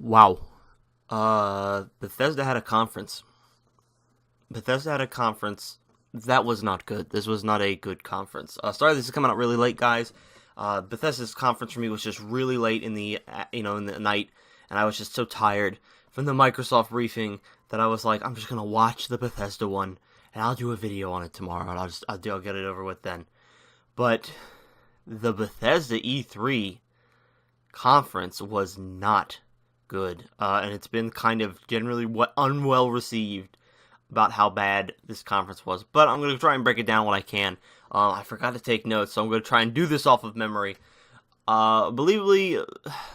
Wow. Bethesda had a conference. Bethesda had a conference. That was not good. This was not a good conference. Sorry, this is coming out really late, guys. Bethesda's conference for me was just really late in the in the night, and I was just so tired from the Microsoft briefing that I was like, I'm just gonna watch the Bethesda one, and I'll do a video on it tomorrow, and I'll get it over with then. But the Bethesda E3 conference was not good, and it's been kind of generally unwell received about how bad this conference was. But I'm going to try and break it down when I can. I forgot to take notes, so I'm going to try and do this off of memory. Believably,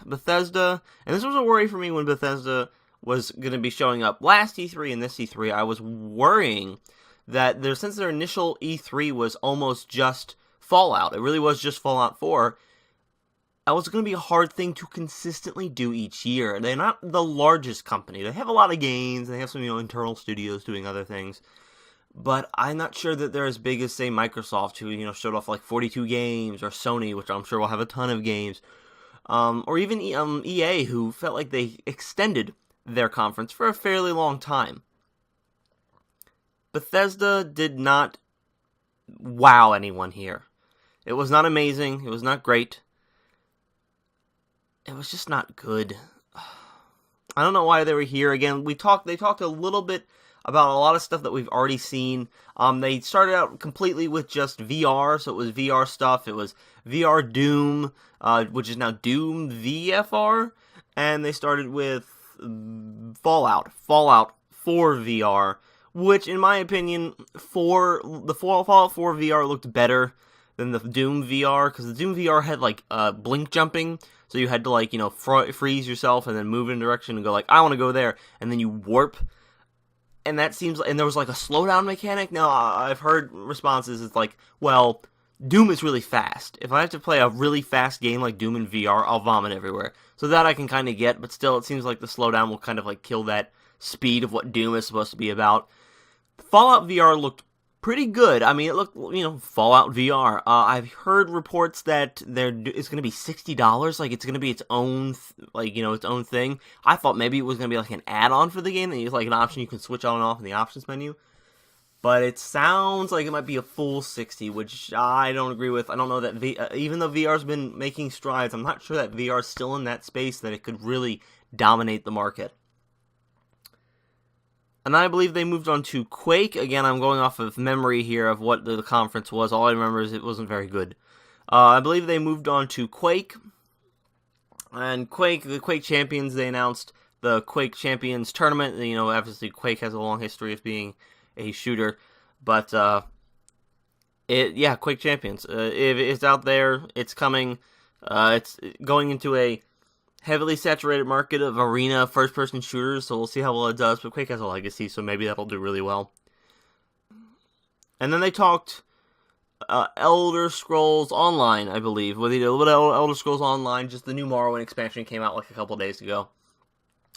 Bethesda, and this was a worry for me when Bethesda was going to be showing up last E3 and this E3. I was worrying that since their initial E3 was almost just Fallout, it really was just Fallout 4, that was going to be a hard thing to consistently do each year. They're not the largest company. They have a lot of games. They have some, internal studios doing other things. But I'm not sure that they're as big as, say, Microsoft, who, showed off like 42 games, or Sony, which I'm sure will have a ton of games. Or even EA, who felt like they extended their conference for a fairly long time. Bethesda did not wow anyone here. It was not amazing. It was not great. It was just not good. I don't know why they were here. Again, they talked a little bit about a lot of stuff that we've already seen. They started out completely with just VR, so it was VR stuff. It was VR Doom, which is now Doom VFR, and they started with Fallout 4 VR, which, in my opinion, the Fallout 4 VR looked better than the Doom VR, because the Doom VR had like blink jumping. So you had to freeze yourself and then move in a direction and go I want to go there, and then you warp. And that seems and there was like a slowdown mechanic. Now I've heard responses. It's well, Doom is really fast. If I have to play a really fast game like Doom in VR, I'll vomit everywhere. So that I can kind of get, but still it seems like the slowdown will kind of kill that speed of what Doom is supposed to be about. Fallout VR looked pretty good. I mean, it looked, Fallout VR. I've heard reports that it's going to be $60. It's going to be its own, its own thing. I thought maybe it was going to be an add-on for the game, that it's an option you can switch on and off in the options menu. But it sounds like it might be a full 60, which I don't agree with. I don't know that even though VR's been making strides, I'm not sure that VR's still in that space that it could really dominate the market. And I believe they moved on to Quake. Again, I'm going off of memory here of what the conference was. All I remember is it wasn't very good. I believe they moved on to Quake. And the Quake Champions, they announced the Quake Champions tournament. Obviously Quake has a long history of being a shooter. But, Quake Champions. It's out there. It's coming. It's going into a heavily saturated market of arena first-person shooters, so we'll see how well it does, but Quake has a legacy, so maybe that'll do really well. And then they talked Elder Scrolls Online, I believe. They did a little bit of Elder Scrolls Online, just the new Morrowind expansion came out a couple days ago.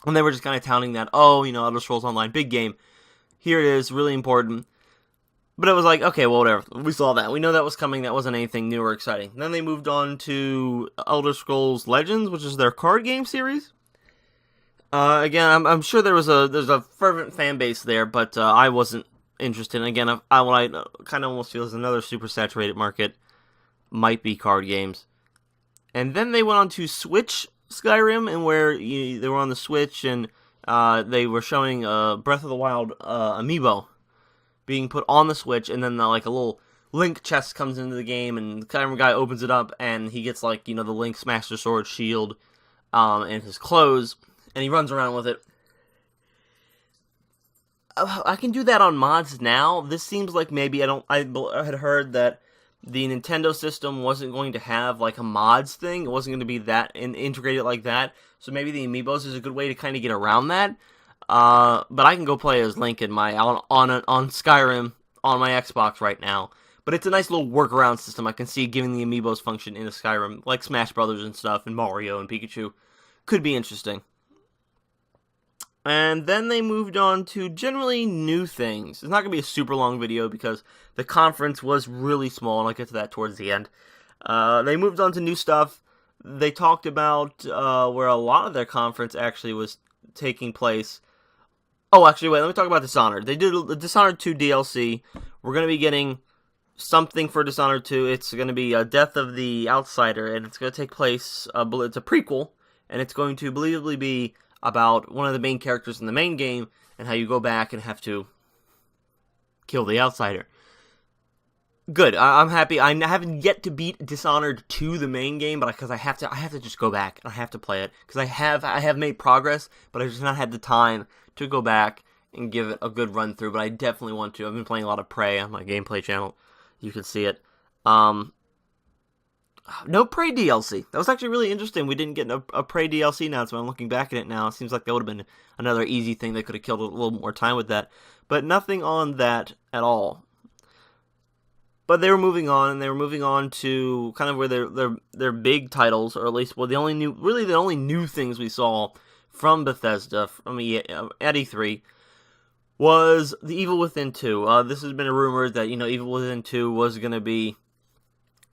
And they were just kind of touting that, Elder Scrolls Online, big game. Here it is, really important. But it was okay, well, whatever. We saw that. We know that was coming. That wasn't anything new or exciting. Then they moved on to Elder Scrolls Legends, which is their card game series. Again, I'm sure there's a fervent fan base there, but I wasn't interested. And again, what I kind of almost feel is another super saturated market might be card games. And then they went on to Switch Skyrim, and where they were on the Switch, and they were showing Breath of the Wild amiibo being put on the Switch, and then a little Link chest comes into the game, and the camera guy opens it up, and he gets the Link's Master Sword shield, and his clothes, and he runs around with it. I can do that on mods now. This seems like maybe I had heard that the Nintendo system wasn't going to have a mods thing. It wasn't going to be that integrated like that. So maybe the amiibos is a good way to kind of get around that. But I can go play as Link on Skyrim on my Xbox right now. But it's a nice little workaround system. I can see giving the amiibos function into Skyrim, like Smash Brothers and stuff, and Mario and Pikachu. Could be interesting. And then they moved on to generally new things. It's not going to be a super long video because the conference was really small, and I'll get to that towards the end. They moved on to new stuff. they talked about where a lot of their conference actually was taking place. Oh, actually, wait, let me talk about Dishonored. They did the Dishonored 2 DLC. We're going to be getting something for Dishonored 2. It's going to be Death of the Outsider, and it's going to take place, it's a prequel, and it's going to believably be about one of the main characters in the main game, and how you go back and have to kill the Outsider. Good. I'm happy. I haven't yet to beat Dishonored 2, the main game, but because I have to just go back and I have to play it because I have made progress, but I've just not had the time to go back and give it a good run through. But I definitely want to. I've been playing a lot of Prey on my gameplay channel. You can see it. No Prey DLC. That was actually really interesting. We didn't get a Prey DLC announcement. I'm looking back at it now. It seems like that would have been another easy thing. They could have killed a little more time with that, but nothing on that at all. But they were moving on, and they were moving on to kind of where their big titles, or at least the only new things we saw from Bethesda from at E3 was The Evil Within 2. This has been rumored that Evil Within 2 was going to be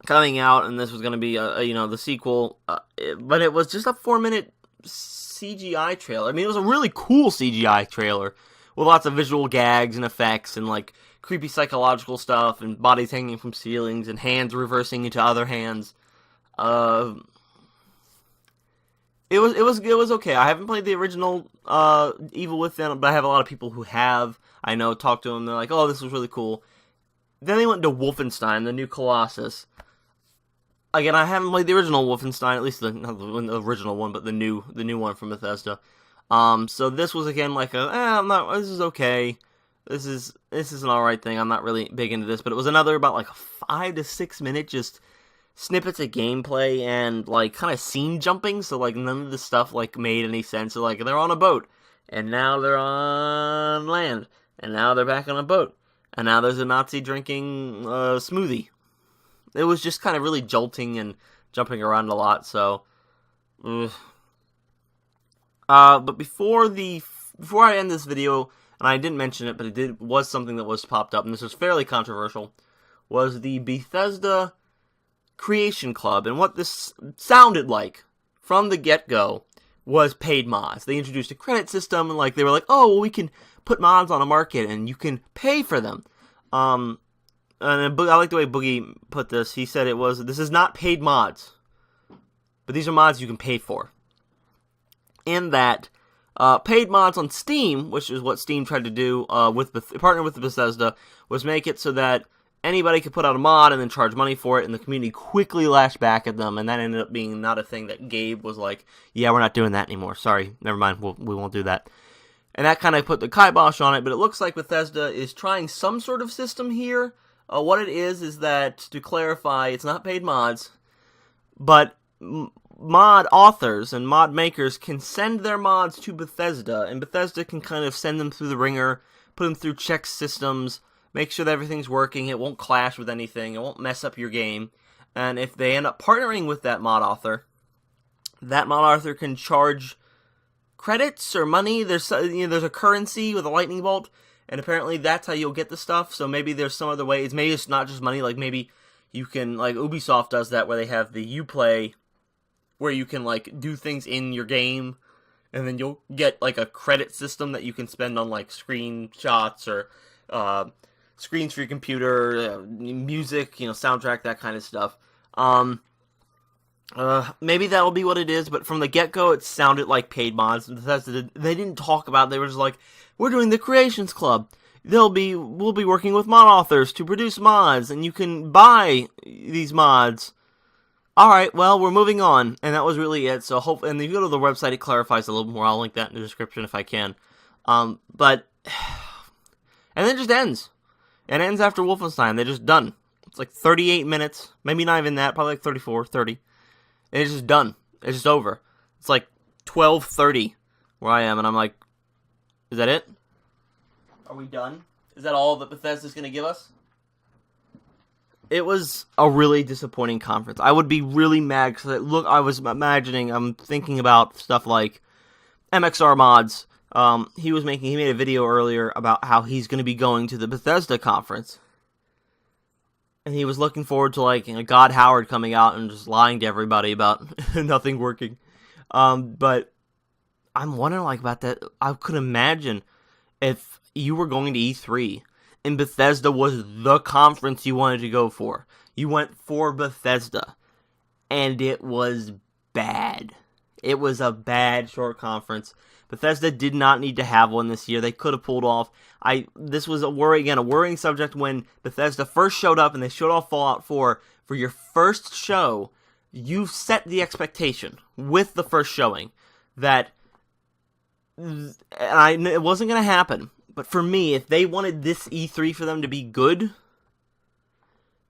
coming out, and this was going to be the sequel. But it was just a 4-minute CGI trailer. I mean, it was a really cool CGI trailer with lots of visual gags and effects and like creepy psychological stuff and bodies hanging from ceilings and hands reversing into other hands. It was okay. I haven't played the original Evil Within, but I have a lot of people who have. I know, talk to them. They're like, "Oh, this was really cool." Then they went to Wolfenstein, the new Colossus. Again, I haven't played the original Wolfenstein, at least not the original one, but the new one from Bethesda. So this was again like this is okay. This is an alright thing. I'm not really big into this, but it was another about like 5 to 6 minute just snippets of gameplay and like kind of scene jumping. So like none of the stuff like made any sense. So like they're on a boat, and now they're on land, and now they're back on a boat, and now there's a Nazi drinking smoothie. It was just kind of really jolting and jumping around a lot. So, but before I end this video. And I didn't mention it, but was something that was popped up, and this was fairly controversial, was the Bethesda Creation Club. And what this sounded like from the get-go was paid mods. They introduced a credit system, and like they were like, oh, well, we can put mods on the market, and you can pay for them. And I like the way Boogie put this. He said this is not paid mods, but these are mods you can pay for. In that, paid mods on Steam, which is what Steam tried to do partner with Bethesda, was make it so that anybody could put out a mod and then charge money for it, and the community quickly lashed back at them, and that ended up being not a thing that Gabe was like, yeah, we're not doing that anymore. Sorry, never mind, we won't do that. And that kind of put the kibosh on it, but it looks like Bethesda is trying some sort of system here. What it is that, to clarify, it's not paid mods, but mod authors and mod makers can send their mods to Bethesda, and Bethesda can kind of send them through the ringer, put them through check systems, make sure that everything's working, it won't clash with anything, it won't mess up your game. And if they end up partnering with that mod author can charge credits or money. There's a currency with a lightning bolt, and apparently that's how you'll get the stuff. So maybe there's some other ways. Maybe it's not just money. Like maybe you can, like Ubisoft does that, where they have the Uplay, where you can like do things in your game, and then you'll get like a credit system that you can spend on like screenshots or screens for your computer, music, soundtrack, that kind of stuff. Maybe that'll be what it is, but from the get-go, it sounded like paid mods. They didn't talk about it. They were just like, we're doing the Creations Club. We'll be working with mod authors to produce mods, and you can buy these mods. Alright, well, we're moving on, and that was really it. So and if you go to the website, it clarifies a little more. I'll link that in the description if I can. And then it just ends. It ends after Wolfenstein. They're just done. It's like 38 minutes, maybe not even that, probably like 34, 30. And it's just done. It's just over. It's like 12:30 where I am, and I'm like, is that it? Are we done? Is that all that Bethesda's going to give us? It was a really disappointing conference. I would be really mad, because I'm thinking about stuff like MXR mods. He made a video earlier about how he's going to be going to the Bethesda conference. and he was looking forward to like God Howard coming out and just lying to everybody about nothing working. But I'm wondering like about that. I could imagine if you were going to E3 and Bethesda was the conference you wanted to go for. You went for Bethesda, and it was bad. It was a bad short conference. Bethesda did not need to have one this year. They could have pulled off. This was a worrying subject when Bethesda first showed up and they showed off Fallout 4. For your first show, you set the expectation with the first showing that it wasn't going to happen. But for me, if they wanted this E3 for them to be good,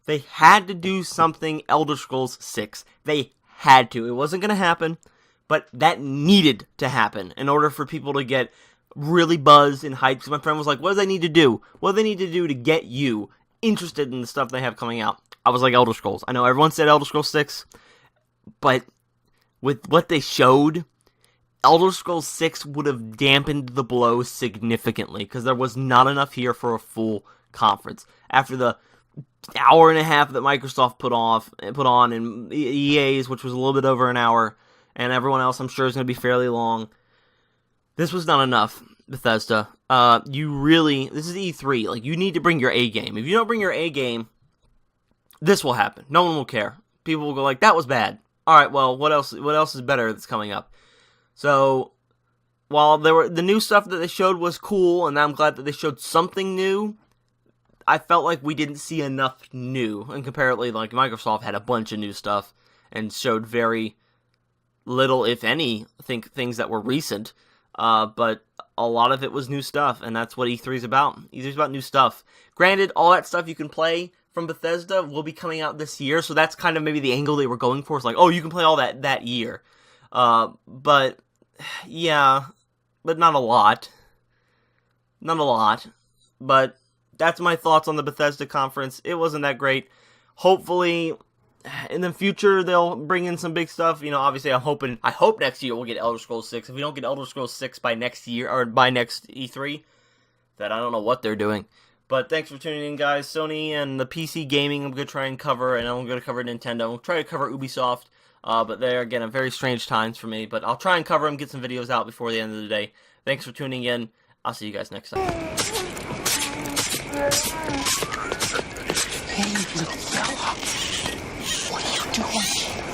they had to do something Elder Scrolls 6. They had to. It wasn't going to happen, but that needed to happen in order for people to get really buzzed and hyped. Because my friend was like, what do they need to do? What do they need to do to get you interested in the stuff they have coming out? I was like, Elder Scrolls. I know everyone said Elder Scrolls 6, but with what they showed, Elder Scrolls 6 would have dampened the blow significantly because there was not enough here for a full conference. After the hour and a half that Microsoft put on, and EA's, which was a little bit over an hour, and everyone else I'm sure is going to be fairly long, this was not enough, Bethesda. This is E3. Like, you need to bring your A game. If you don't bring your A game, this will happen. No one will care. People will go like, that was bad. All right, well, what else is better that's coming up? So, while the new stuff that they showed was cool, and I'm glad that they showed something new, I felt like we didn't see enough new. And comparatively, like, Microsoft had a bunch of new stuff and showed very little, if any, things that were recent. But a lot of it was new stuff, and that's what E3 is about. E3 is about new stuff. Granted, all that stuff you can play from Bethesda will be coming out this year, so that's kind of maybe the angle they were going for. It's like, oh, you can play all that year. But, yeah, but not a lot. Not a lot. But that's my thoughts on the Bethesda conference. It wasn't that great. Hopefully, in the future, they'll bring in some big stuff. You know, obviously, I hope next year we'll get Elder Scrolls 6. If we don't get Elder Scrolls 6 by next year, or by next E3, then I don't know what they're doing. But thanks for tuning in, guys. Sony and the PC gaming I'm going to try and cover, and I'm going to cover Nintendo. I'll try to cover Ubisoft, but they're, again, at very strange times for me. But I'll try and cover them, get some videos out before the end of the day. Thanks for tuning in. I'll see you guys next time. Hey, little fella. What are you doing?